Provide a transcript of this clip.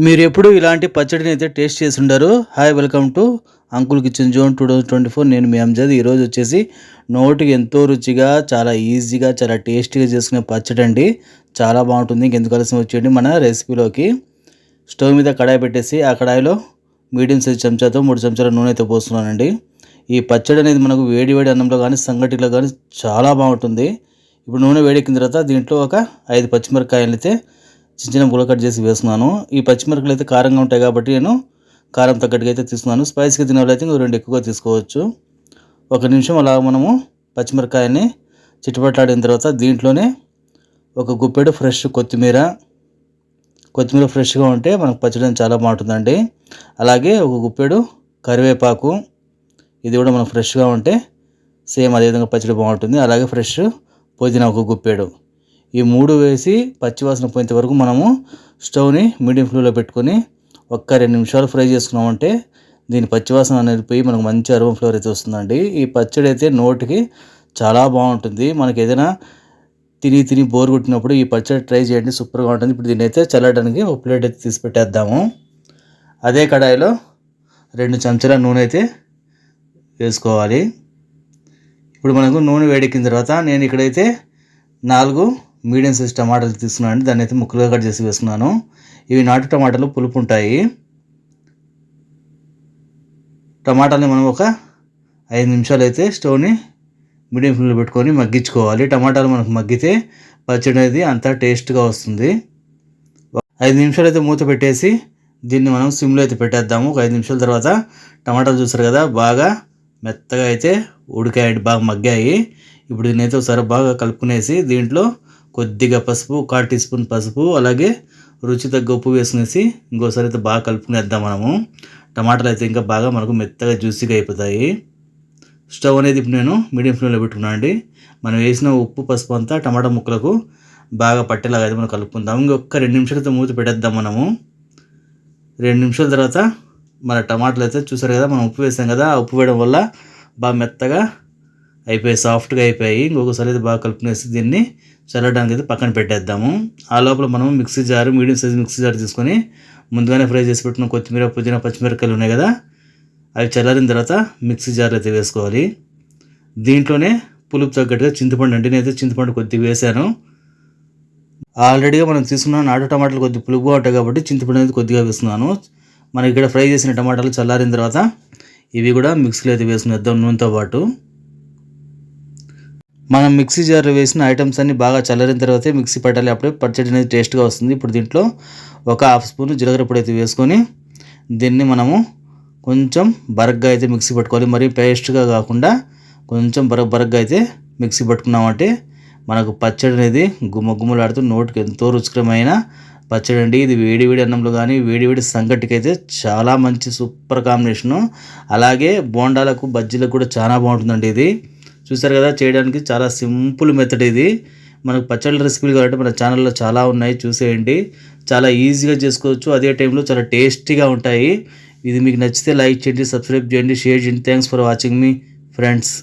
మీరెప్పుడు ఇలాంటి పచ్చడిని అయితే టేస్ట్ చేసి ఉండరు. Hi welcome to uncle kitchen zone 2024. నేను మీ అంజద్. ఈరోజు వచ్చేసి నోటికి ఎంతో రుచిగా, చాలా ఈజీగా, చాలా టేస్టీగా చేసుకునే పచ్చడి అండి. చాలా బాగుంటుంది. ఇంకెందుకు ఆలస్యం వచ్చేయండి మన రెసిపీలోకి. స్టవ్ మీద కడాయి పెట్టేసి ఆ కడాయిలో మీడియం సైజ్ చెంచాతో 3 చెంచాల నూనె అయితే పోస్తున్నానండి. ఈ పచ్చడి అనేది మనకు వేడి వేడి అన్నంలో కానీ సంగటిలో కానీ చాలా బాగుంటుంది. ఇప్పుడు నూనె వేడెక్కిన తర్వాత దీంట్లో ఒక 5 పచ్చిమిరపకాయలు అయితే చిన్న చిన్న ముక్కలు కట్ చేసి వేస్తున్నాను. ఈ పచ్చిమిరపకాయలు అయితే కారంగా ఉంటాయి కాబట్టి నేను కారం తగ్గట్టుగా అయితే తీసుకున్నాను. స్పైస్గా తినే వాళ్ళు అయితే 2 ఎక్కువగా తీసుకోవచ్చు. ఒక నిమిషం అలా మనము పచ్చిమిరపకాయని చిటపట్లాడిన తర్వాత దీంట్లోనే ఒక గుప్పెడు ఫ్రెష్ కొత్తిమీర ఫ్రెష్గా ఉంటే మనకు పచ్చడి చాలా బాగుంటుందండి. అలాగే ఒక గుప్పెడు కరివేపాకు, ఇది కూడా మనకు ఫ్రెష్గా ఉంటే సేమ్ అదేవిధంగా పచ్చడి బాగుంటుంది. అలాగే ఫ్రెష్ పుదీనా ఒక గుప్పెడు, ఈ 3 వేసి పచ్చివాసన పోయేంత వరకు మనము స్టవ్ని మీడియం ఫ్లేమ్లో పెట్టుకొని ఒక్క 2 నిమిషాలు ఫ్రై చేసుకున్నామంటే దీని పచ్చివాసన అనేది పోయి మనకు మంచి అరోమా ఫ్లేవర్ అయితే వస్తుందండి. ఈ పచ్చడి అయితే నోటికి చాలా బాగుంటుంది. మనకి ఏదైనా తిని బోర్ కొట్టినప్పుడు ఈ పచ్చడి ట్రై చేయండి, సూపర్గా ఉంటుంది. ఇప్పుడు దీన్ని అయితే చల్లడానికి ఒక ప్లేట్ అయితే తీసి పెట్టేద్దాము. అదే కడాయిలో 2 చెంచాల నూనె అయితే వేసుకోవాలి. ఇప్పుడు మనకు నూనె వేడెక్కిన తర్వాత నేను ఇక్కడైతే 4 మీడియం సైజ్ టమాటాలు తీసుకున్నాను. దాన్ని అయితే ముక్కలుగా కట్ చేసి వేసుకున్నాను. ఇవి నాటు టమాటాలు పులుపు ఉంటాయి. టమాటాలని మనం ఒక 5 నిమిషాలు అయితే స్టవ్ని మీడియం ఫ్లేమ్లో పెట్టుకొని మగ్గించుకోవాలి. టమాటాలు మనకు మగ్గితే పచ్చడి అనేది అంతా టేస్ట్గా వస్తుంది. 5 నిమిషాలు అయితే మూత పెట్టేసి దీన్ని మనం సిమ్లో అయితే పెట్టేద్దాము. ఒక 5 నిమిషాల తర్వాత టమాటాలు చూస్తారు కదా, బాగా మెత్తగా అయితే ఉడికాయండి, బాగా మగ్గాయి. ఇప్పుడు దీన్ని అయితే ఒకసారి బాగా కలుపుకునేసి దీంట్లో కొద్దిగా పసుపు, 1/4 టీ స్పూన్ పసుపు, అలాగే రుచి తగ్గ ఉప్పు వేసుకునేసి ఇంకోసారి అయితే బాగా కలుపుకునేద్దాం మనము. టమాటాలు అయితే ఇంకా బాగా మనకు మెత్తగా జ్యూసీగా అయిపోతాయి. స్టవ్ అనేది ఇప్పుడు నేను మీడియం ఫ్లేమ్లో పెట్టుకున్నాను అండి. మనం వేసిన ఉప్పు పసుపు అంతా టమాటా ముక్కలకు బాగా పట్టేలాగా అయితే మనం కలుపుకుందాం. ఇంకొక 2 నిమిషాలతో మూత పెట్టేద్దాం మనము. 2 నిమిషాల తర్వాత మన టమాటాలు అయితే చూసారు కదా, మనం ఉప్పు వేసాం కదా, ఆ ఉప్పు వేయడం వల్ల బాగా మెత్తగా అయిపోయాయి, సాఫ్ట్గా అయిపోయాయి. ఇంకొకసారి అయితే బాగా కలుపుకునేసి దీన్ని చల్లడానికి అయితే పక్కన పెట్టేద్దాము. ఆ లోపల మనం మీడియం సైజ్ మిక్సీ జార్ తీసుకొని ముందుగానే ఫ్రై చేసి పెట్టిన కొత్తిమీర, పుదీనా, పచ్చిమిరపకాయలు ఉన్నాయి కదా, అవి చల్లారిన తర్వాత మిక్సీ జార్ అయితే వేసుకోవాలి. దీంట్లోనే పులుపు తగ్గట్టుగా చింతపండు అండి, నేనైతే చింతపండు కొద్దిగా వేసాను. ఆల్రెడీగా మనం తీసుకున్న నాటు టమాటాలు కొద్దిగా పులుపుగా ఉంటాయి కాబట్టి చింతపండు అనేది కొద్దిగా వేస్తున్నాను. మనం ఇక్కడ ఫ్రై చేసిన టమాటాలు చల్లారిన తర్వాత ఇవి కూడా మిక్సీలో అయితే వేసుకునేద్దాం నూనెతో పాటు. మనం మిక్సీ జార్లో వేసిన ఐటమ్స్ అన్ని బాగా చల్లారిన తర్వాతే మిక్సీ పట్టాలి, అప్పుడే పచ్చడి అనేది టేస్ట్గా వస్తుంది. ఇప్పుడు దీంట్లో ఒక 1/2 స్పూన్ జీలకర్ర పొడి అయితే వేసుకొని దీన్ని మనము కొంచెం బరగ్గా అయితే మిక్సీ పట్టుకోవాలి. మరి పేస్ట్గా కాకుండా కొంచెం బరగ్గా అయితే మిక్సీ పట్టుకున్నామంటే మనకు పచ్చడి అనేది గుమ్మగుమ్మలాడుతూ నోటికి ఎంతో రుచికరమైన పచ్చడి అండి. ఇది వేడి వేడి అన్నంలో కానీ వేడి వేడి సంగటికి అయితే చాలా మంచి సూపర్ కాంబినేషను. అలాగే బోండాలకు, బజ్జీలకు కూడా చాలా బాగుంటుందండి. ఇది చూసారు కదా, చేయడానికి చాలా సింపుల్ మెథడ్ ఇది. మనకు పచ్చళ్ళ రెసిపీలు కావాలంటే మన ఛానల్లో చాలా ఉన్నాయి, చూసేయండి. చాలా ఈజీగా చేసుకోవచ్చు, అదే టైంలో చాలా టేస్టీగా ఉంటాయి. ఇది మీకు నచ్చితే లైక్ చేయండి, సబ్స్క్రైబ్ చేయండి, షేర్ చేయండి. Thanks for watching me friends.